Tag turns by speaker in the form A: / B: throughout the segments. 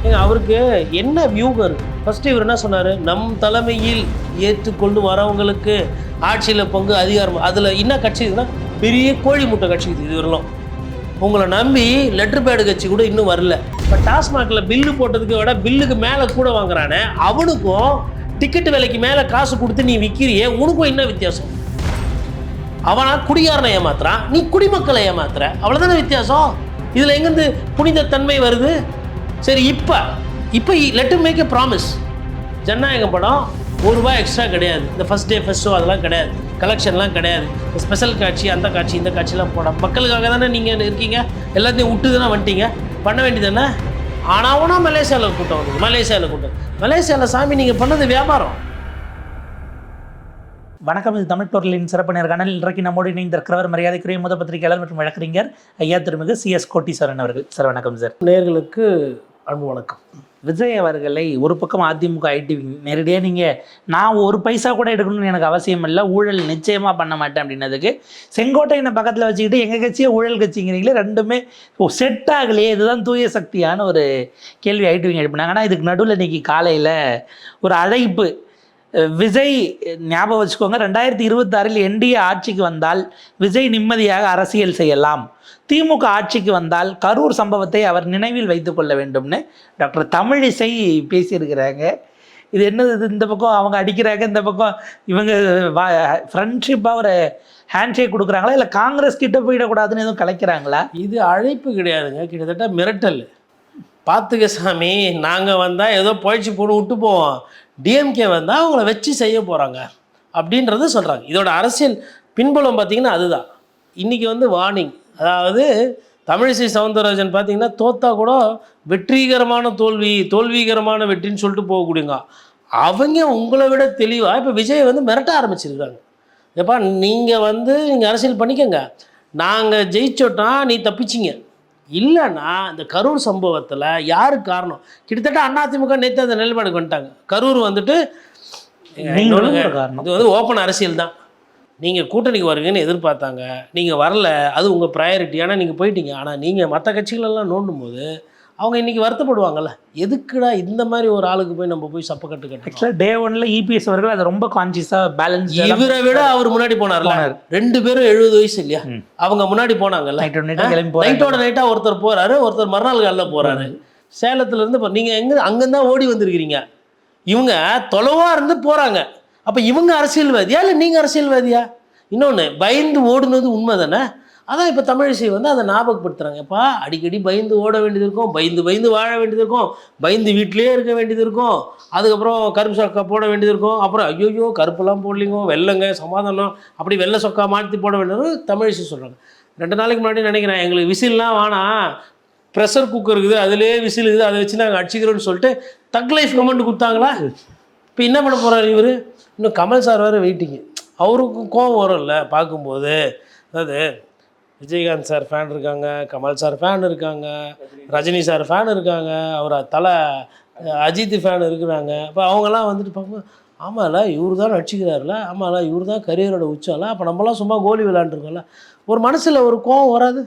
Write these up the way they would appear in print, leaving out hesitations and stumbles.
A: ஏங்க அவருக்கு என்ன வியூகம் இருக்குது? ஃபஸ்ட்டு இவர் என்ன சொன்னார், நம் தலைமையில் ஏற்றுக்கொண்டு வரவங்களுக்கு ஆட்சியில் பங்கு அதிகாரம். அதில் என்ன கட்சி இருக்குன்னா பெரிய கோழி முட்டை கட்சி இது வரலாம். உங்களை நம்பி லெட்டர் பேடு கட்சி கூட இன்னும் வரல. இப்போ டாஸ்மாகில் பில்லு போட்டதுக்கு விட பில்லுக்கு மேலே கூட வாங்குறானே அவனுக்கும் டிக்கெட்டு விலைக்கு மேலே காசு கொடுத்து நீ விற்கிறியே, உனக்கும் என்ன வித்தியாசம்? அவனா குடிகாரனை ஏமாத்துறான், நீ குடிமக்களை ஏமாத்துற, அவ்வளோதானே வித்தியாசம். இதில் எங்கேருந்து புனித தன்மை வருது? சரி, இப்போ லெட் மேக் எ ப்ராமிஸ். ஜனநாயக படம் ₹1 எக்ஸ்ட்ரா கிடையாது, இந்த ஃபஸ்ட் டே ஃபஸ்ட் ஷோ அதெல்லாம் கிடையாது, கலெக்ஷன்லாம் கிடையாது, ஸ்பெஷல் காட்சி அந்த காட்சி இந்த காட்சிலாம் போட மக்களுக்காக தானே நீங்கள் இருக்கீங்க, எல்லாத்தையும் விட்டு தானே வந்துட்டீங்க, பண்ண வேண்டியது தானே. ஆனாவுனா மலேசியாவில் கூட்டம் வந்து மலேசியாவில் சாமி நீங்கள் பண்ணது வியாபாரம்.
B: வணக்கம், இது தமிழ் பொருளின் சிறப்பு நேர்காணல். இன்றைக்கு நம்மோடு இணைந்திருக்கிறவர் மரியாதைக்குரிய மூத்த பத்திரிகையாளர் மற்றும் வழக்கறிஞர் ஐயா திருமிகு CS கோட்டீஸ்வரன் அவர்கள். சார் வணக்கம். சார்
A: நேயர்களுக்கு அன்பு வணக்கம்.
B: விஜய் அவர்களை ஒரு பக்கம் அதிமுக ஐடி நேரடியாக நீங்கள் நான் ஒரு பைசா கூட எடுக்கணும்னு எனக்கு அவசியம் இல்லை, ஊழல் நிச்சயமாக பண்ண மாட்டேன் அப்படின்னதுக்கு செங்கோட்டையனை பக்கத்தில் வச்சுக்கிட்டு எங்கள் கட்சியே ஊழல் கட்சிங்கிறீங்களே, ரெண்டுமே செட் ஆகலையே, இதுதான் தூய சக்தியான ஒரு கேள்வி ஐடிவிங்க எழுப்பினாங்க. ஆனால் இதுக்கு நடுவில் இன்றைக்கி காலையில் ஒரு அழைப்பு, விஜய் ஞாபகம் வச்சுக்கோங்க, 2026 NDA ஆட்சிக்கு வந்தால் விஜய் நிம்மதியாக அரசியல் செய்யலாம், திமுக ஆட்சிக்கு வந்தால் கரூர் சம்பவத்தை அவர் நினைவில் வைத்து கொள்ள வேண்டும்னு டாக்டர் தமிழிசை பேசியிருக்கிறாங்க. இது என்னது, இந்த பக்கம் அவங்க அடிக்கிறாங்க, இந்த பக்கம் இவங்க ஃப்ரெண்ட்ஷிப்பாக ஒரு ஹேண்ட்ஷேக் கொடுக்குறாங்களா, இல்லை காங்கிரஸ் கிட்ட போயிடக்கூடாதுன்னு எதுவும் கலைக்கிறாங்களா?
A: இது அழைப்பு கிடையாதுங்க, கிட்டத்தட்ட மிரட்டல். பார்த்துக்க சாமி, நாங்கள் வந்தால் ஏதோ பழிச்சு போட்டு விட்டு போவோம், டிஎம்கே வந்தால் அவங்கள வச்சு செய்ய போகிறாங்க அப்படின்றத சொல்கிறாங்க. இதோட அரசியல் பின்புலம் பார்த்திங்கன்னா அதுதான். இன்றைக்கி வார்னிங், அதாவது தமிழிசை சவுந்தரராஜன் பார்த்திங்கன்னா தோத்தா கூட வெற்றிகரமான தோல்விகரமான வெற்றின்னு சொல்லிட்டு போகக்கூடியங்க. அவங்க உங்களை விட தெளிவாக இப்போ விஜய் மிரட்ட ஆரம்பிச்சிருக்காங்க. எப்பா நீங்கள் அரசியல் பண்ணிக்கங்க, நாங்கள் ஜெயிச்சோட்டா நீ தப்பிச்சிங்க, இல்லைன்னா இந்த கரூர் சம்பவத்தில் யாரு காரணம்? கிட்டத்தட்ட அதிமுக நேற்று அந்த நிலைப்பாடுக்கு வந்துட்டாங்க. கரூர் இது ஓப்பன் அரசியல் தான். நீங்கள் கூட்டணிக்கு வருவீங்கன்னு எதிர்பார்த்தாங்க, நீங்கள் வரல, அது உங்கள் ப்ரையாரிட்டி, ஆனால் நீங்கள் போயிட்டீங்க. ஆனால் நீங்கள் மற்ற கட்சிகளெல்லாம் நோண்டும் போது அவங்க இன்றைக்கி வருத்தப்படுவாங்கல்ல, எதுக்குடா இந்த மாதிரி ஒரு ஆளுக்கு போய் நம்ம போய் சப்ப கட்டு கட்டணும்.
B: ஆக்சுவலாக டே 1ல EPS அவர்கள் அதை ரொம்ப கான்சியஸாக பேலன்ஸ்,
A: இவரை விட அவர் முன்னாடி போனார்ல, 2 பேரும் 70 வயசு இல்லையா, அவங்க முன்னாடி போனாங்கல்ல. நைட்டோட நைட்டாக ஒருத்தர் போகிறாரு, ஒருத்தர் மறுநாள் காலையில் போகிறாரு. சேலத்துலேருந்து நீங்கள் அங்கேருந்தான் ஓடி வந்திருக்கிறீங்க, இவங்க தொலைவாக இருந்து போகிறாங்க. அப்போ இவங்க அரசியல்வாதியா இல்லை நீங்கள் அரசியல்வாதியா? இன்னொன்று, பயந்து ஓடுனது உண்மை தானே. அதான் இப்போ தமிழிசை அதை ஞாபகப்படுத்துகிறாங்கப்பா. அடிக்கடி பயந்து ஓட வேண்டியது இருக்கும், பயந்து வாழ வேண்டியது இருக்கும், பயந்து வீட்டிலே இருக்க வேண்டியது இருக்கும், அதுக்கப்புறம் கருப்பு சொக்கா போட வேண்டியது இருக்கும், அப்புறம் ஐயோ கருப்பெல்லாம் போடலிங்க, வெள்ளைங்க சமாதானம், அப்படி வெள்ளை சொக்கா மாற்றி போட வேண்டியது தமிழிசை சொல்கிறாங்க. 2 நாளைக்கு முன்னாடி நினைக்கிறேன், எங்களுக்கு விசில்லாம் வேணாம், ப்ரெஷர் குக்கர் இருக்குது, அதிலே விசில் இருக்குது, அதை வச்சு நாங்கள் அடிச்சுக்கிறோன்னு சொல்லிட்டு தக் லைஃப் கமெண்ட் கொடுத்தாங்களா? இப்போ என்ன பண்ண போகிறார் இவர்? இன்னும் கமல் சார் வேறு வெயிட்டிங்கு. அவருக்கும் கோபம் வரும்ல பார்க்கும்போது. அதாவது விஜயகாந்த் சார் ஃபேன் இருக்காங்க, கமல் சார் ஃபேன் இருக்காங்க, ரஜினி சார் ஃபேன் இருக்காங்க, அவர் தலை அஜித் ஃபேன் இருக்கிறாங்க. இப்போ அவங்கெல்லாம் பார்க்கும்போது ஆமாம்ல இவர் தான் நடிச்சுக்கிறாருல, ஆமாம்ல இவர் தான் கரியரோட உச்சால, அப்போ நம்மளாம் சும்மா கோலி விளையாண்டுருக்கோம்ல, ஒரு மனசில் ஒரு கோபம் வராது.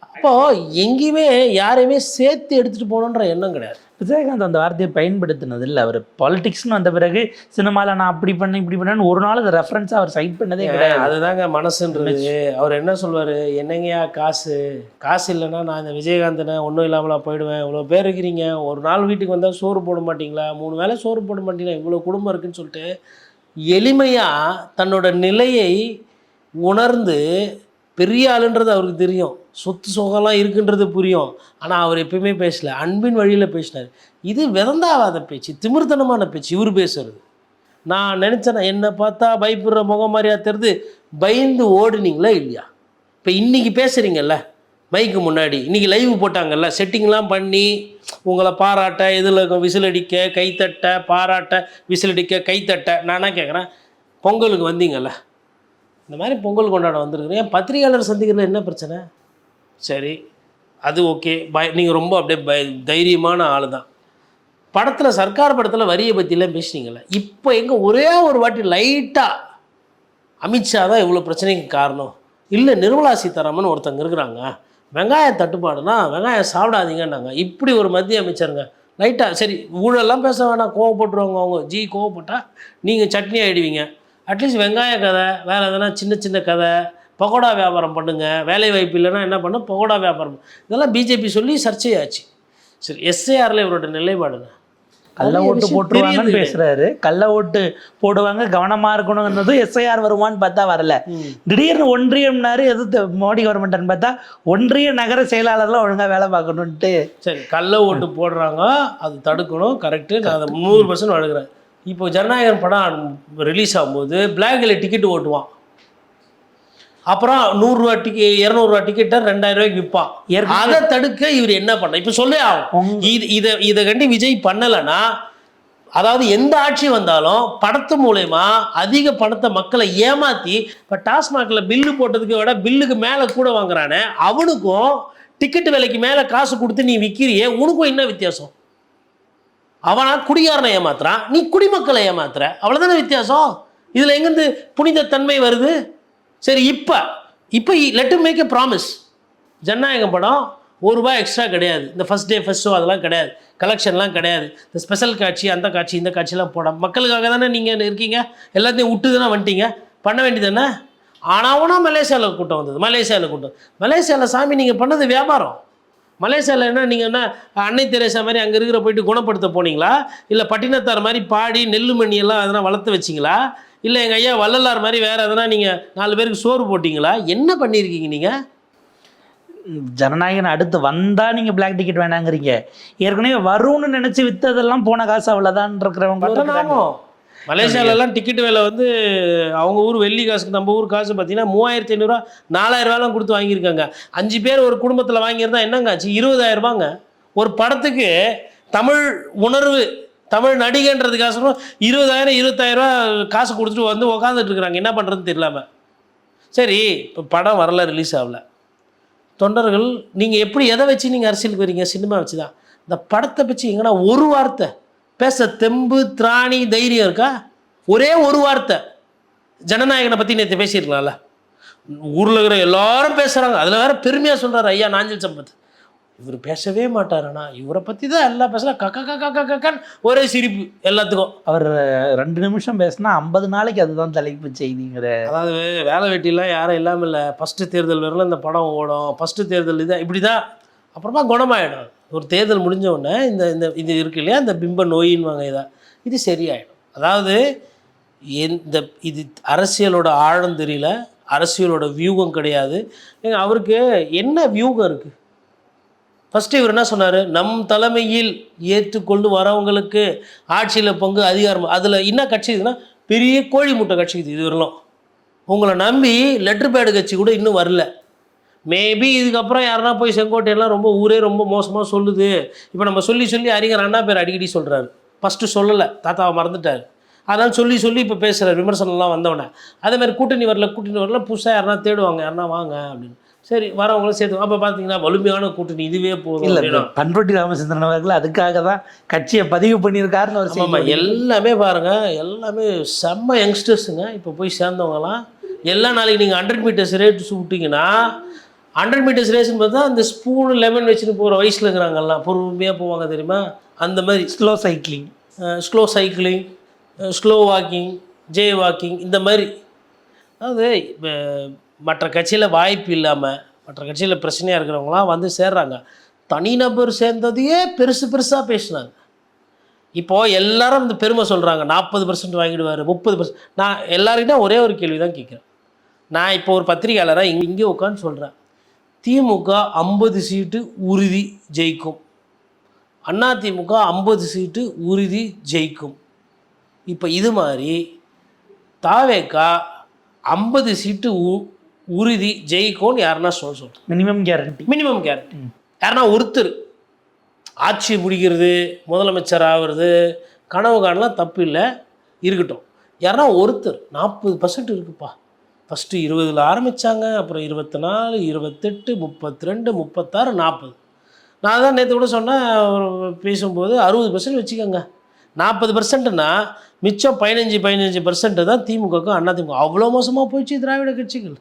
A: அப்போது எங்கேயுமே யாரையுமே சேர்த்து எடுத்துகிட்டு போகணுன்ற எண்ணம் கிடையாது.
B: விஜயகாந்த் அந்த வார்த்தையை பயன்படுத்தினது இல்லை. அவர் பாலிடிக்ஸ்னு வந்த பிறகு சினிமாவில் நான் அப்படி பண்ணேன் இப்படி பண்ணேன்னு ஒரு நாள் அதை ரெஃபரன்ஸாக அவர் சைட் பண்ணதே கிடையாது.
A: அதுதாங்க மனசுன்றது. அவர் என்ன சொல்வார், என்னங்கய்யா காசு இல்லைன்னா நான் இந்த விஜயகாந்தனை ஒன்றும் இல்லாமலாம் போயிடுவேன், இவ்வளோ பேர் இருக்கிறீங்க, ஒரு நாள் வீட்டுக்கு வந்தால் சோறு போட மாட்டிங்களா, 3 வேளை சோறு போட மாட்டீங்களா, இவ்வளோ குடும்பம் இருக்குதுன்னு சொல்லிட்டு எளிமையாக தன்னோட நிலையை உணர்ந்து, பெரிய ஆளுன்றது அவருக்கு தெரியும், சொத்து சுகம்லாம் இருக்குன்றது புரியும், ஆனால் அவர் எப்பயுமே பேசலை, அன்பின் வழியில் பேசினார். இது விதந்தாவாத பேச்சு, திமிர்த்தனமான பேச்சு இவர் பேசுறது. நான் நினச்சேன், என்னை பார்த்தா பயப்படுற முகம் மாதிரியா தெரிது, பயந்து ஓடுனீங்களா இல்லையா? இப்போ இன்றைக்கி பேசுகிறீங்கல்ல மைக்கு முன்னாடி, இன்றைக்கி லைவ் போட்டாங்கல்ல, செட்டிங்லாம் பண்ணி உங்களை பாராட்ட, இதில் விசிலடிக்க கைத்தட்ட, பாராட்ட விசிலடிக்க கைத்தட்ட. நான் என்ன கேட்குறேன், பொங்கலுக்கு வந்தீங்கல்ல, இந்த மாதிரி பொங்கல் கொண்டாட வந்திருக்கிறேன், என் பத்திரிகையாளர் சந்திக்கிறதுல என்ன பிரச்சனை? சரி, அது ஓகே, நீங்கள் ரொம்ப அப்படியே தைரியமான ஆள் தான். படத்தில் சர்க்கார் படத்தில் வரியை பற்றிலாம் பேசுனீங்களே, இப்போ எங்கே ஒரே ஒரு வாட்டி லைட்டாக அமித்ஷா தான் இவ்வளோ பிரச்சனைக்கு காரணம் இல்லை, நிர்மலா சீதாராமன் ஒருத்தங்க இருக்கிறாங்க, வெங்காய தட்டுப்பாடுனா வெங்காயம் சாப்பிடாதீங்கன்னாங்க. இப்படி ஒரு மத்திய அமைச்சருங்க. லைட்டாக சரி ஊழல்லாம் பேச வேணாம், கோவப்பட்டுருவாங்க அவங்க. கோவப்பட்டால் நீங்கள் சட்னி ஆகிடுவீங்க. அட்லீஸ்ட் வெங்காய கதை, வேறு எதனா சின்ன சின்ன கதை, பகோடா வியாபாரம் பண்ணுங்கள், வேலை வாய்ப்பு இல்லைன்னா என்ன பண்ண பகோடா வியாபாரம், இதெல்லாம் பிஜேபி சொல்லி சர்ச்சையாச்சு. சரி, எஸ்ஏஆரில் இவரோட நிலைப்பாடுங்க.
B: கள்ள ஓட்டு போட்டுருவாங்கன்னு பேசுறாரு. கள்ள ஓட்டு போடுவாங்க, கவனமாக இருக்கணுங்கிறது. எஸ்ஐஆர் வருமானு பார்த்தா வரல. திடீர்னு ஒன்றியம்னாரு எது மோடி கவர்மெண்ட்னு பார்த்தா ஒன்றிய நகர செயலாளர்லாம் ஒழுங்காக வேலை பார்க்கணுன்ட்டு.
A: சரி, கள்ள ஓட்டு போடுறாங்க, அது தடுக்கணும், கரெக்டு, நான் அதை 100% வழங்குறேன். இப்போ ஜனநாயகன் படம் ரிலீஸ் ஆகும்போது பிளாக்ல டிக்கெட் ஓட்டுவான். அப்புறம் 100 ரூபா டிக்கெட் 200 ரூபா டிக்கெட்டை 2000 ரூபாய்க்கு விற்பான். அதை தடுக்க இவர் என்ன பண்ண இப்போ சொல்லவே ஆகும். இதை கண்டி விஜய் பண்ணலைன்னா, அதாவது எந்த ஆட்சி வந்தாலும் படத்து மூலயமா அதிக பணத்தை மக்களை ஏமாற்றி, இப்போ டாஸ்மாகில் பில்லு போட்டதுக்கு விட பில்லுக்கு மேலே கூட வாங்குறானே, அவனுக்கும் டிக்கெட்டு விலைக்கு மேலே காசு கொடுத்து நீ விற்கிறியே, உனக்கும் என்ன வித்தியாசம்? அவனா குடிகாரனை ஏமாத்துறான், நீ குடிமக்களை ஏமாத்துற, அவ்வளோதானே வித்தியாசம். இதில் எங்கேருந்து புனித தன்மை வருது? சரி, இப்போ லெட் மேக் எ ப்ராமிஸ். ஜனநாயகம் படம் ₹1 எக்ஸ்ட்ரா கிடையாது. இந்த ஃபஸ்ட் டே ஃபஸ்ட் ஷோ அதெல்லாம் கிடையாது, கலெக்ஷன்லாம் கிடையாது. இந்த ஸ்பெஷல் காட்சி, அந்த காட்சி, இந்த காட்சிலாம் போட மக்களுக்காக தானே நீங்கள் இருக்கீங்க. எல்லாத்தையும் விட்டு தானே வந்துட்டீங்க, பண்ண வேண்டியது தானே. ஆனால் மலேசியாவில் கூட்டம் வந்தது. மலேசியாவில் சாமி நீங்கள் பண்ணது வியாபாரம். மலேசியாவில் என்ன நீங்கள் என்ன அன்னை தெரேசா மாதிரி அங்கே இருக்கிற போயிட்டு குணப்படுத்த போனீங்களா? இல்லை பட்டினத்தார் மாதிரி பாடி நெல்லு மணியெல்லாம் அதெல்லாம் வளர்த்து வச்சிங்களா? இல்லை எங்கள் ஐயா வள்ளலார் மாதிரி வேறு எதனா நீங்கள் 4 பேருக்கு சோறு போட்டிங்களா? என்ன பண்ணியிருக்கீங்க நீங்கள்?
B: ஜனநாயகன் அடுத்து வந்தால் நீங்கள் பிளாக் டிக்கெட் வேணாங்கிறீங்க. ஏற்கனவே வரும்னு நினச்சி விற்றதெல்லாம் போன காசு அவ்வளோதான் இருக்கிறவங்க.
A: மலேசியாவிலலாம் டிக்கெட் விலை வந்து அவங்க ஊர் வெள்ளி காசுக்கு நம்ம ஊர் காசு பார்த்தீங்கன்னா 3500 4000 ரூபாலாம் கொடுத்து வாங்கியிருக்காங்க. 5 பேர் ஒரு குடும்பத்தில் வாங்கியிருந்தா என்னங்க ஆச்சு? 20000 ரூபாங்க. ஒரு படத்துக்கு தமிழ் உணர்வு, தமிழ் நடிகைன்றதுக்காக 20000 25000 ரூபா காசு கொடுத்துட்டு வந்து உக்காந்துட்டு இருக்கிறாங்க. என்ன பண்ணுறதுன்னு தெரியலாம. சரி, இப்போ படம் வரல, ரிலீஸ் ஆகல. தொண்டர்கள் நீங்கள் எப்படி எதை வச்சு நீங்கள் அரசியலுக்கு வரீங்க? சினிமா வச்சு தான். இந்த படத்தை வச்சு எங்கன்னா ஒரு வார்த்தை பேச தெம்பு, திராணி, தைரியம் இருக்கா? ஒரே ஒரு வார்த்தை ஜனநாயகனை பற்றி நேற்று பேசியிருக்கலாம்ல. ஊரில் இருக்கிற எல்லாரும் பேசுகிறாங்க, அதில் வேறு பெருமையாக சொல்கிறார் ஐயா நாஞ்சில் சம்பத். இவர் பேசவே மாட்டாரண்ணா, இவரை பற்றி தான் எல்லாம் பேசலாம். கக்கன்னு ஒரே சிரிப்பு எல்லாத்துக்கும்.
B: அவர் 2 நிமிஷம் பேசினா 50 நாளைக்கு அதுதான் தலைப்பு செய்திங்கிற. அதாவது
A: வேலை வெட்டிலாம் யாரும் இல்லாமல் இல்லை. ஃபஸ்ட்டு தேர்தல் வரலாம் இந்த படம் ஓடும். ஃபஸ்ட்டு தேர்தல் இதான் இப்படி தான், அப்புறமா குணமாயிடும். ஒரு தேர்தல் முடிஞ்ச உடனே இந்த இது இருக்கு இல்லையா, இந்த பிம்ப நோயின்வாங்க, இது சரியாயிடும். அதாவது இது அரசியலோட ஆழம் தெரியல, அரசியலோட வியூகம் கிடையாது. அவருக்கு என்ன வியூகம் இருக்குது? ஃபஸ்ட்டு இவர் என்ன சொன்னார்? நம் தலைமையில் ஏற்றுக்கொண்டு வரவங்களுக்கு ஆட்சியில் பங்கு, அதிகாரம். அதில் என்ன கட்சி இதுன்னா பெரிய கோழி முட்டை கட்சி இது வரலாம். உங்களை நம்பி லெட்டர் பேடு கட்சி கூட இன்னும் வரல. மேபி இதுக்கப்புறம் யாருன்னா போய் செங்கோட்டையெல்லாம் ரொம்ப ஊரே ரொம்ப மோசமாக சொல்லுது. இப்போ நம்ம சொல்லி அறிஞர் அண்ணா பேர் அடிக்கடி சொல்கிறாரு. ஃபஸ்ட்டு சொல்லலை, தாத்தாவை மறந்துட்டார். அதனால் சொல்லி இப்போ பேசுகிறார், விமர்சனம்லாம் வந்தவொடனே. அதேமாதிரி கூட்டணி வரல, புதுசாக யாருன்னா தேடுவாங்க, யாருன்னா வாங்க அப்படின்னு. சரி, வரவங்களும் சேர்த்து. அப்போ பார்த்தீங்கன்னா வலிமையான கூட்டணி இதுவே போதும்.
B: இல்லை, பண்ருட்டி ராமச்சந்திரன் அவர்கள் அதுக்காக தான் கட்சியை பதிவு பண்ணியிருக்காருன்னு ஒரு
A: ஆமாம். எல்லாமே பாருங்கள், எல்லாமே செம்ம யங்ஸ்டர்ஸுங்க. இப்போ போய் சேர்ந்தவங்கலாம் எல்லாம் நாளைக்கு நீங்கள் 100 மீட்டர்ஸ் ரேஸ் விட்டிங்கன்னா 100 மீட்டர்ஸ் ரேஸ்ன்னு பார்த்தா அந்த ஸ்பூனு லெமன் வச்சுன்னு போகிற வயசில் இருக்கிறாங்கலாம் பொறுமையாக போவாங்க தெரியுமா? அந்த மாதிரி slow cycling, slow walking, J walking, இந்த மாதிரி. அதாவது மற்ற கட்சியில் வாய்ப்பு இல்லாமல், மற்ற கட்சியில் பிரச்சனையாக இருக்கிறவங்களாம் வந்து சேர்றாங்க. தனிநபர் சேர்ந்ததையே பெருசாக பேசினாங்க. இப்போது எல்லாரும் இந்த பெருமை சொல்கிறாங்க, 40% வாங்கிடுவார், 30%. நான் எல்லாருக்கிட்ட ஒரே ஒரு கேள்வி தான் கேட்குறேன். நான் இப்போ ஒரு பத்திரிகையாளராக இங்கே உட்காந்து சொல்கிறேன், திமுக 50 சீட்டு உறுதி ஜெயிக்கும், அதிமுக 50 சீட்டு உறுதி ஜெயிக்கும். இப்போ இது மாதிரி தாவேக்கா 50 சீட்டு உறுதி ஜெயிக்கும்னு யாருன்னா சொல்ல
B: மினிமம் கேரண்டி
A: யாருன்னா ஒருத்தர் ஆட்சி பிடிக்கிறது, முதலமைச்சர் ஆகிறது, கனவு காணலாம், தப்பு இல்லை, இருக்கட்டும். யாருன்னா ஒருத்தர் 40% இருக்குப்பா. ஃபஸ்ட்டு 20 ஆரம்பித்தாங்க, அப்புறம் 24, 28, 32, 36, 40. நான் தான் நேற்று கூட சொன்னேன் பேசும்போது, 60% வச்சுக்கோங்க. 40%னா மிச்சம் 15% தான் திமுகவுக்கும் அதிமுக. அவ்வளோ மோசமாக போயிடுச்சு திராவிட கட்சிகள்.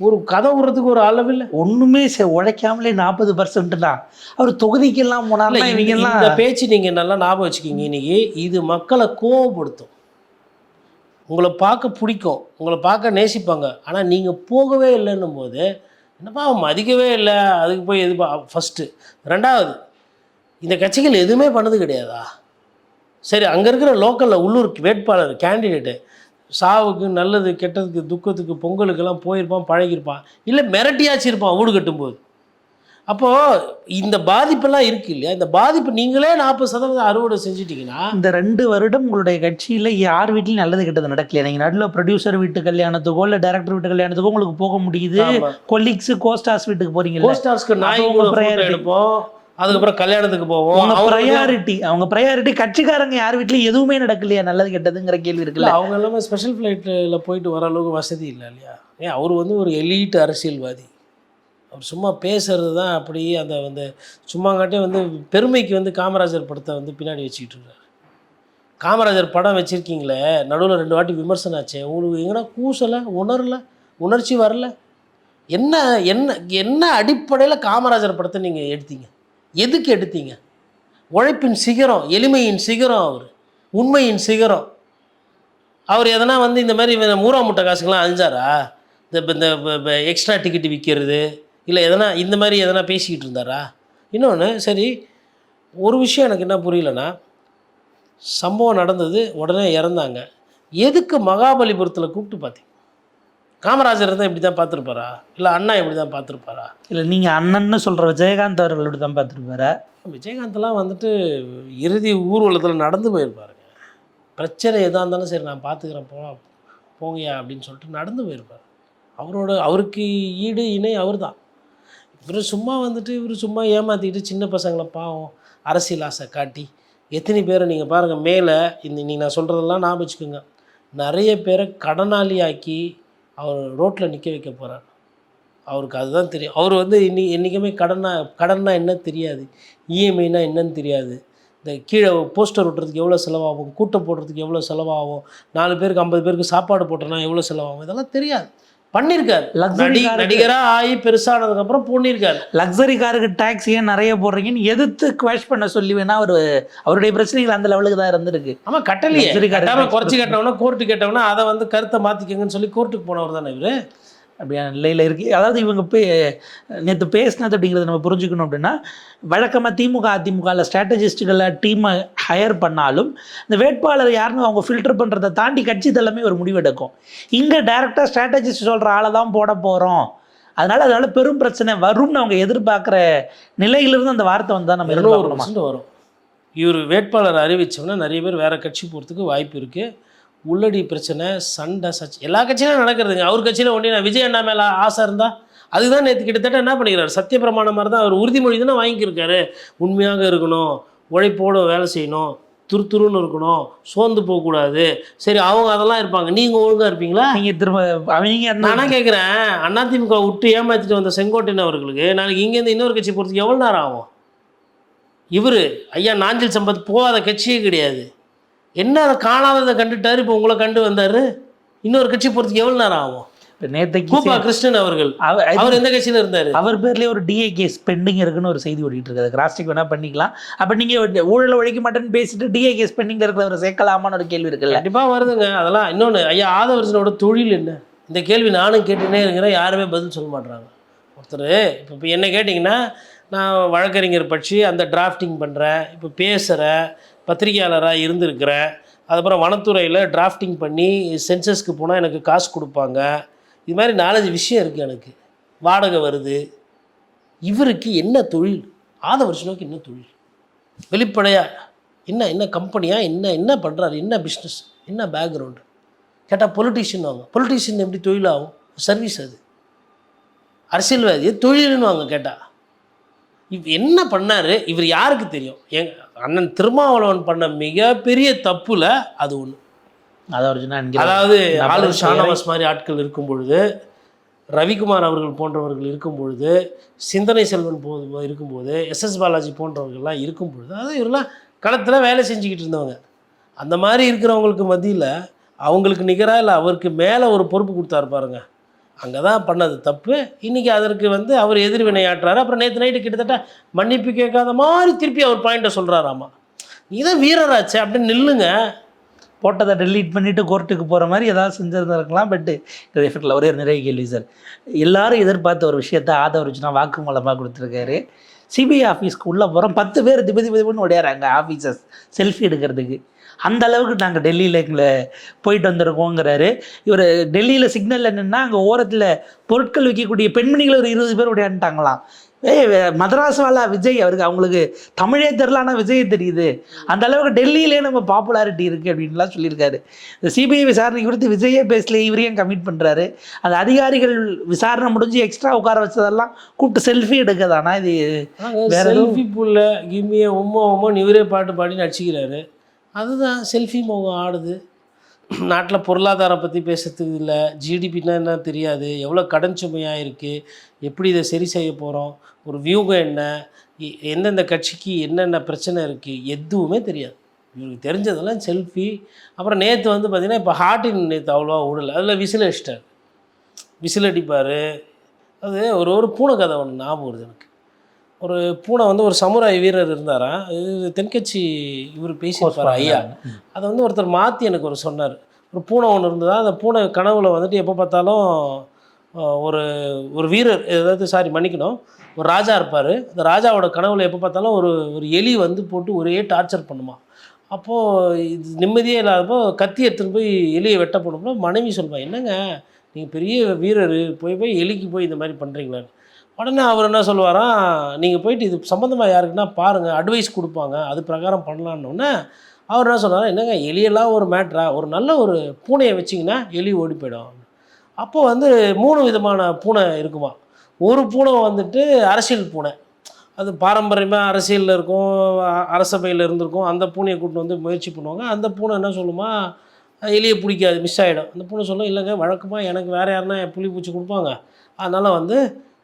A: ஒரு கதை விடுறதுக்கு ஒரு அளவில்
B: ஒன்றுமே உழைக்காமலே 40% தான். அவர் தொகுதிக்கெல்லாம் போனார்னா இவங்கெல்லாம்
A: இந்த பேச்சு நீங்கள் நல்லா ஞாபகம் வச்சுக்கிங்க. இன்னைக்கு இது மக்களை கோவப்படுத்தும். உங்களை பார்க்க பிடிக்கும், உங்களை பார்க்க நேசிப்பாங்க. ஆனால் நீங்கள் போகவே இல்லைன்னும் போது என்னப்பா மதிக்கவே இல்லை, அதுக்கு போய் எதுப்பா ஃபஸ்ட்டு. ரெண்டாவது, இந்த கட்சிகள் எதுவுமே பண்ணது கிடையாதா? சரி, அங்கே இருக்கிற லோக்கலில் உள்ளூர் வேட்பாளர் கேண்டிடேட்டு சாவுக்கு, நல்லது கெட்டதுக்கு, துக்கத்துக்கு, பொங்கலுக்கெல்லாம் போயிருப்பான், பழகிருப்பான், இல்லை மிரட்டியாச்சு இருப்பான் வீடு கட்டும்போது. அப்போது இந்த பாதிப்பெல்லாம் இருக்குது இல்லையா? இந்த பாதிப்பு நீங்களே 40% அறுவடை செஞ்சுட்டிங்கன்னா,
B: இந்த 2 வருடம் உங்களுடைய கட்சியில் யார் வீட்லையும் நல்லது கெட்டது நடக்கலையா? நீங்கள் நடுவில் ப்ரொடியூசர் வீட்டு கல்யாணத்துக்கோ இல்லை டேரக்டர் வீட்டு கல்யாணத்துக்கோ உங்களுக்கு போக முடியுது, கொலீக்ஸு கோஸ்டார்ஸ் வீட்டுக்கு போகிறீங்க,
A: கோஸ்டார்ஸ்க்கு நாய் எடுப்போம், அதுக்கப்புறம் கல்யாணத்துக்கு போவோம்.
B: அவங்க ப்ரையாரிட்டி கட்சிக்காரங்க யார் வீட்லையும் எதுவுமே நடக்கலையா நல்லது கெட்டதுங்கிற கேள்வி இருக்குல்ல.
A: அவங்க எல்லாமே ஸ்பெஷல் ஃப்ளைட்டில் போயிட்டு வர அளவுக்கு வசதி இல்லை இல்லையா? ஏன் அவர் வந்து ஒரு எலீட் அரசியல்வாதி. அவர் சும்மா பேசுறது தான் அப்படி அந்த சும்மாங்காட்டே பெருமைக்கு காமராஜர் படத்தை பின்னாடி வச்சுக்கிட்டு இருக்காரு. காமராஜர் படம் வச்சுருக்கீங்களே, நடுவில் 2 வாட்டி விமர்சனம் ஆச்சு. உங்களுக்கு எங்கன்னா கூசலை, உணர்ச்சி வரல? என்ன என்ன என்ன அடிப்படையில் காமராஜர் படத்தை நீங்கள் எடுத்தீங்க? எதுக்கு எடுத்தீங்க? உழைப்பின் சிகரம், எளிமையின் சிகரம், அவர் உண்மையின் சிகரம். அவர் எதனா இந்த மாதிரி மூரா முட்டை காசுக்கெல்லாம் அழிஞ்சாரா? இந்த எக்ஸ்ட்ரா டிக்கெட்டு விற்கிறது இல்லை எதனா இந்த மாதிரி எதனா பேசிக்கிட்டு இருந்தாரா? இன்னொன்று, சரி, ஒரு விஷயம் எனக்கு என்ன புரியலன்னா, சம்பவம் நடந்தது, உடனே இறந்தாங்க, எதுக்கு மகாபலிபுரத்தில் கூப்பிட்டு பார்த்தீங்க? காமராஜர் தான் இப்படி தான் பார்த்துருப்பாரா? இல்லை அண்ணா இப்படி தான் பார்த்துருப்பாரா?
B: இல்லை நீங்கள் அண்ணன்னு சொல்கிற விஜயகாந்த் அவர்கள் இப்படி தான் பார்த்துருப்பாரா?
A: விஜயகாந்த்லாம் இறுதி ஊர்வலத்தில் நடந்து போயிருப்பாருங்க. பிரச்சனை எதாக இருந்தாலும் சரி நான் பார்த்துக்கிறேன், போங்கயா அப்படின்னு சொல்லிட்டு நடந்து போயிருப்பார். அவருக்கு ஈடு இணை அவர் தான். இவர் சும்மா இவர் சும்மா ஏமாற்றிக்கிட்டு சின்ன பசங்களை பாவம் அரசியல் ஆசை காட்டி எத்தனை பேரை நீங்கள் பாருங்கள். மேலே நீங்கள் நான் சொல்கிறதெல்லாம் ஞாபகம் வச்சுக்கோங்க, நிறைய பேரை கடனாளி ஆக்கி அவர் ரோட்டில் நிற்க வைக்க போகிறார். அவருக்கு அதுதான் தெரியும். அவர் என்றைக்குமே கடன்னா என்ன தெரியாது, இஎம்ஐனா என்னன்னு தெரியாது. இந்த கீழே போஸ்டர் ஒட்டுறதுக்கு எவ்வளோ செலவாகும், கூட்டம் போடுறதுக்கு எவ்வளோ செலவாகும், 4 பேருக்கு 50 பேருக்கு சாப்பாடு போட்டோன்னா எவ்வளோ செலவாகும், இதெல்லாம் தெரியாது. பண்ணியிருக்காரு. நடிகராக ஆகி பெருசானதுக்கப்புறம் பண்ணியிருக்காரு.
B: லக்ஸரி காருக்கு டேக்ஸ் ஏன் நிறைய போடுறீங்கன்னு எதிர்த்து குவாஷ் பண்ண சொல்லி வேணா அவருடைய பிரச்சனைகள் அந்த லெவலுக்கு தான் இருந்திருக்கு.
A: ஆமாம், கட்டலையே, குறைச்சி கட்டினவனா கோர்ட்டு கேட்டவனா அதை கருத்தை மாற்றிக்கங்கன்னு சொல்லி கோர்ட்டுக்கு போனவர் தானே இவர்.
B: அப்படியான நிலையில் இருக்குது. அதாவது இவங்க நேற்று பேசினது அப்படிங்கிறத நம்ம புரிஞ்சுக்கணும். அப்படின்னா வழக்கமாக திமுக அதிமுகவில் ஸ்ட்ராட்டஜிஸ்ட்டுகளை டீமை ஹையர் பண்ணாலும் இந்த வேட்பாளர் யாருன்னு அவங்க ஃபில்டர் பண்ணுறதை தாண்டி கட்சி தலைமை ஒரு முடிவெடுக்கும். இங்கே டைரெக்டாக ஸ்ட்ராட்டஜிஸ்ட் சொல்கிற ஆளை தான் போட போகிறோம், அதனால் பெரும் பிரச்சனை வரும்னு அவங்க எதிர்பார்க்குற நிலையிலிருந்து அந்த வார்த்தை தான் நம்ம
A: 200% வரும். இவர் வேட்பாளர் அறிவித்தோம்னா நிறைய பேர் வேறு கட்சி போகிறதுக்கு வாய்ப்பு இருக்குது. உள்ளடி பிரச்சனை, சண்டை, சர்ச்சை எல்லா கட்சியிலும் நடக்கிறதுங்க. அவர் கட்சியில் ஒன்றே நான் விஜய் அண்ணா மேலே ஆசை இருந்தால் அதுதான் நேற்று கிட்டத்தட்ட என்ன பண்ணிக்கிறார், சத்தியப்பிரமாணம் மாதிரி தான் அவர் உறுதிமொழி தானே வாங்கியிருக்காரு. உண்மையாக இருக்கணும், உழைப்போடு வேலை செய்யணும், துருத்துருன்னு இருக்கணும், சோர்ந்து போகக்கூடாது. சரி, அவங்க அதெல்லாம் இருப்பாங்க, நீங்கள் ஒழுங்காக இருப்பீங்களா?
B: நீங்கள் திரும்ப அவங்க
A: நானாக கேட்குறேன், அதிமுக விட்டு ஏமாற்றிட்டு வந்த செங்கோட்டையன் அவர்களுக்கு நாளைக்கு இங்கேருந்து இன்னொரு கட்சி போகிறதுக்கு எவ்வளோ நேரம் ஆகும்? இவர் ஐயா நாஞ்சில் சம்பத் போகாத கட்சியே கிடையாது. என்ன அதை காணாததை கண்டுட்டார், இப்போ உங்களை கண்டு வந்தார். இன்னொரு கட்சி போகிறதுக்கு எவ்வளோ நேரம் ஆகும்?
B: இப்போ நேற்றைக்கு
A: கூப்பா கிருஷ்ணன் அவர்கள் அவர் எந்த கட்சியில் இருந்தார்?
B: அவர் பேர்லேயே ஒரு டிஏ கேஸ் பெண்டிங் இருக்குன்னு ஒரு செய்தி ஓடிட்டு இருக்காது. கிராஸ்டிக் வேணால் பண்ணிக்கலாம். அப்போ நீங்கள் ஊழலை ஒழிக்க மாட்டேன்னு பேசிட்டு டிஏ கேஸ் பெண்டிங்கில் இருக்கிறவரை சேர்க்கலாமான்னு ஒரு கேள்வி இருக்குல்ல?
A: கண்டிப்பாக வருதுங்க அதெல்லாம். இன்னொன்று, ஐயா ஆதவர்ஜனோட தொழில் என்ன? இந்த கேள்வி நானும் கேட்டுனே இருக்கிறேன், யாருமே பதில் சொல்ல மாட்டுறாங்க. ஒருத்தர் இப்போ என்ன கேட்டிங்கன்னா, நான் வழக்கறிஞர் பற்றி அந்த டிராஃப்டிங் பண்ணுறேன், இப்போ பேசுகிறேன், பத்திரிகையாளராக இருந்திருக்கிறேன், அதுக்கப்புறம் வனத்துறையில் டிராஃப்டிங் பண்ணி சென்சஸ்க்கு போனால் எனக்கு காசு கொடுப்பாங்க, இது மாதிரி 4-5 விஷயம் இருக்குது, எனக்கு வாடகை வருது. இவருக்கு என்ன தொழில்? ஆதவர்ஜனுக்கு என்ன தொழில்? வெளிப்படையாக என்ன கம்பெனியா, என்ன பண்ணுறாரு, என்ன பிஸ்னஸ், என்ன பேக்ரவுண்டு கேட்டால் பொலிட்டீஷியன் வாங்க. பொலிட்டீஷியன் எப்படி தொழிலாகும்? சர்வீஸ். அது அரசியல்வாதி தொழில்னு வாங்க கேட்டால். என்ன பண்ணார் இவர் யாருக்கு தெரியும்? அண்ணன் திருமாவளவன் பண்ண மிகப்பெரிய தப்புல அது ஒன்று. அதாவது ஆளுநர் ஷானவாஸ் மாதிரி ஆட்கள் இருக்கும் பொழுது, ரவிக்குமார் அவர்கள் போன்றவர்கள் இருக்கும் பொழுது, சிந்தனை செல்வன் இருக்கும்போது, எஸ்எஸ் பாலாஜி போன்றவர்கள்லாம் இருக்கும் பொழுது, அதாவது இவரெல்லாம் களத்தில் வேலை செஞ்சுக்கிட்டு இருந்தவங்க. அந்த மாதிரி இருக்கிறவங்களுக்கு மத்தியில் அவங்களுக்கு நிகராக இல்லை அவருக்கு மேலே ஒரு பொறுப்பு கொடுத்தாரு பாருங்க. அங்கே தான் பண்ணது தப்பு. இன்றைக்கி அதற்கு வந்து அவர் எதிர்வினையாற்றுறாரு. அப்புறம் நேற்று நைட்டு கிட்டத்தட்ட மன்னிப்பு கேட்காத மாதிரி திருப்பி அவர் பாயிண்ட்டை சொல்கிறாராமா. நீ தான் வீரராச்சே அப்படின்னு நில்லுங்க.
B: போட்டதை டெலீட் பண்ணிவிட்டு கோர்ட்டுக்கு போகிற மாதிரி ஏதாவது செஞ்சுருந்துருக்கலாம். பட்டு இது எஃபெக்டில் ஒரே ஒரு நிறைய கேள்வி சார். எல்லாரும் எதிர்பார்த்த ஒரு விஷயத்தை ஆதவரிச்சுனா வாக்குமூலமாக கொடுத்துருக்காரு. சிபிஐ ஆஃபீஸ்க்கு உள்ளே போகிறோம், 10 பேர் திபதிபதினு ஓடியாராங்க ஆஃபீஸர்ஸ் செல்ஃபி எடுக்கிறதுக்கு. அந்த அளவுக்கு நாங்கள் டெல்லியில் எங்களை போயிட்டு வந்திருக்கோங்கிறாரு. இவர் டெல்லியில் சிக்னல் என்னென்னா அங்கே ஓரத்தில் பொருட்கள் விற்கக்கூடிய பெண்மணிகள் ஒரு 20 பேர் ஓடியான்ட்டாங்களாம். மதராஸ் வாலா விஜய், அவருக்கு அவங்களுக்கு தமிழே தெரில, ஆனால் விஜய் தெரியுது. அந்த அளவுக்கு டெல்லியிலே நம்ம பாப்புலாரிட்டி இருக்குது அப்படின்லாம் சொல்லியிருக்காரு. இந்த சிபிஐ விசாரணை குறித்து விஜயே பேசல, இவரையும் கமிட் பண்ணுறாரு. அந்த அதிகாரிகள் விசாரணை முடிஞ்சு எக்ஸ்ட்ரா உட்கார வச்சதெல்லாம் கூப்பிட்டு செல்ஃபி எடுக்கதானா இது?
A: வேற செல்ஃபி புல்ல கிம்மியை உம்மோன்னு இவரே பாட்டு பாடி நடிச்சிக்கிறாரு. அதுதான் செல்ஃபி மோகம் ஆடுது. நாட்டில் பொருளாதாரம் பற்றி பேசுறதுக்கு இல்லை, ஜிடிபின்னா என்ன தெரியாது, எவ்வளோ கடன் சுமையாக இருக்குது, எப்படி இதை சரி செய்ய போகிறோம், ஒரு வியூகம் என்ன, எந்தெந்த கட்சிக்கு என்னென்ன பிரச்சனை இருக்குது, எதுவுமே தெரியாது. இவருக்கு தெரிஞ்சதெல்லாம் செல்ஃபி. அப்புறம் நேற்று வந்து பார்த்திங்கன்னா இப்போ ஹார்ட்டின் நேற்று அவ்வளோவா விடலை, அதில் விசில் அடிச்சிட்டார். விசில் அடிப்பார். அது ஒரு பூனை கதை ஒன்று ஞாபகம் வருது எனக்கு. ஒரு பூனை வந்து ஒரு சமுராய் வீரர் இருந்தாராம். இது தென்கட்சி இவர் பேசியிருப்பார் ஐயா. அதை வந்து ஒருத்தர் மாற்றி எனக்கு ஒரு சொன்னார். ஒரு பூனை ஒன்று இருந்ததா, அந்த பூனை கனவுல வந்துட்டு எப்போ பார்த்தாலும் ஒரு வீரர், மன்னிக்கணும், ஒரு ராஜா இருப்பார். அந்த ராஜாவோட கனவுல எப்போ பார்த்தாலும் ஒரு எலி வந்து போட்டு ஒரே டார்ச்சர் பண்ணுமா. அப்போது இது நிம்மதியே இல்லாதப்போ கத்தி எடுத்துகிட்டு போய் எலியை வெட்ட போனப்போ மனைவி சொல்லுவாள், என்னங்க நீங்கள் பெரிய வீரர் போய் எலிக்கு போய் இந்த மாதிரி பண்ணுறீங்களான்னு. உடனே அவர் என்ன சொல்லுவாராம், நீங்கள் போயிட்டு இது சம்மந்தமாக யாருக்குன்னா பாருங்கள், அட்வைஸ் கொடுப்பாங்க, அது பிரகாரம் பண்ணலான்னொன்னே அவர் என்ன சொன்னார், என்னங்க எலியெல்லாம் ஒரு மேட்ரா, ஒரு நல்ல ஒரு பூனையை வச்சிங்கன்னா எலி ஓடி போயிடும். அப்போது வந்து 3 விதமான பூனை இருக்குமா. ஒரு பூனை வந்துட்டு அரசியல் பூனை, அது பாரம்பரியமாக அரசியலில் இருக்கும், அரசபையில் இருந்திருக்கும். அந்த பூனையை கூப்பிட்டு வந்து முயற்சி பண்ணுவாங்க. அந்த பூனை என்ன சொல்லுமா, எலியை பிடிக்காது, மிஸ் ஆகிடும். அந்த பூனை சொல்லும், இல்லைங்க வழக்கமாக எனக்கு வேறு யாருன்னா புலி பூச்சி கொடுப்பாங்க, அதனால் வந்து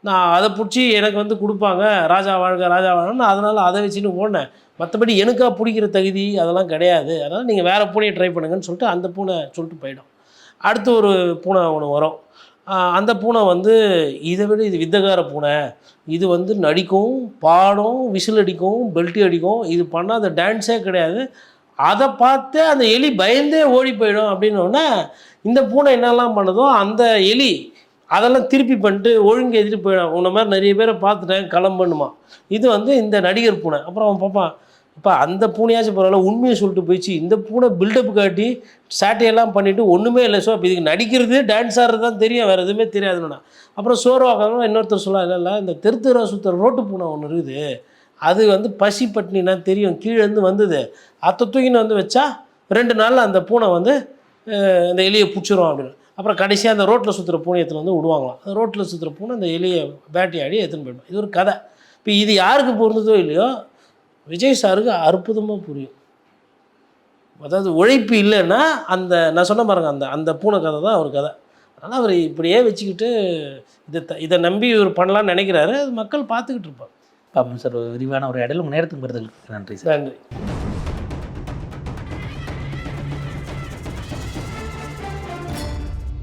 A: நான் அதை பிடிச்சி எனக்கு வந்து கொடுப்பாங்க, ராஜா வாழ்க ராஜா வாழ்கன்னு, அதனால் அதை வச்சுன்னு ஓடினேன். மற்றபடி எனக்காக பிடிக்கிற தகுதி அதெல்லாம் கிடையாது, அதனால் நீங்கள் வேறு பூனையை ட்ரை பண்ணுங்கன்னு சொல்லிட்டு அந்த பூனை சொல்லிட்டு போயிடும். அடுத்து ஒரு பூனை ஒன்று வரும். அந்த பூனை வந்து இதை விட இது வித்தகார பூனை, இது வந்து நடிக்கும், பாடும், விசில் அடிக்கும், பெல்ட்டி அடிக்கும், இது பண்ணாத டான்ஸே கிடையாது, அதை பார்த்து அந்த எலி பயந்தே ஓடி போயிடும். அப்படின்னோடனே இந்த பூனை என்னெல்லாம் பண்ணுதோ அந்த எலி அதெல்லாம் திருப்பி பண்ணிட்டு ஒழுங்கு எதிர்த்து போயிடும். உன்ன மாதிரி நிறைய பேரை பார்த்துட்டேன், கிளம்பணுமா. இது வந்து இந்த நடிகர் பூனை. அப்புறம் அவன் பார்ப்பான், இப்போ அந்த பூனையாச்சும் பரவாயில்ல உண்மையை சொல்லிட்டு போயிடுச்சு, இந்த பூனை பில்டப் காட்டி சாட்டையெல்லாம் பண்ணிவிட்டு ஒன்றுமே இல்லை. ஸோ அப்போ இதுக்கு நடிக்கிறது டான்ஸ் ஆடுறது தான் தெரியும், வேறு எதுவுமே தெரியாதுன்னா. அப்புறம் சோர்வாக இன்னொருத்தர் சொல்லலாம், இல்லை இந்த தெரு சுத்தர் ரோட்டு பூனை ஒன்று இருக்குது, அது வந்து பசி பட்டினா தெரியும், கீழேருந்து வந்தது, அத்தை தூக்கின்னு வந்து வச்சா 2 நாளில் அந்த பூனை வந்து அந்த எலியை பிடிச்சிரும் அப்படின்னு. அப்புறம் கடைசியாக அந்த ரோட்டில் சுற்றுற பூனை எடுத்துன்னு வந்து விடுவாங்களாம். அந்த ரோட்டில் சுற்றுற பூனை அந்த எலியை பேட்டி ஆடி எடுத்துன்னு போயிடும். இது ஒரு கதை. இப்போ இது யாருக்கு பொருந்ததோ இல்லையோ விஜய் சாருக்கு அற்புதமாக புரியும். அதாவது உழைப்பு இல்லைன்னா அந்த நான் சொன்ன பாருங்க, அந்த பூனை கதை தான் அவர் கதை. அதனால் அவர் இப்படியே வச்சுக்கிட்டு இதை நம்பி இவர் பண்ணலான்னு நினைக்கிறாரு. அது மக்கள் பார்த்துக்கிட்டு இருப்பார்.
B: பாப்போம் சார். விரிவான ஒரு இடையில உங்கள் நேரத்துக்கு வருதல் நன்றி சார்.
A: நன்றி.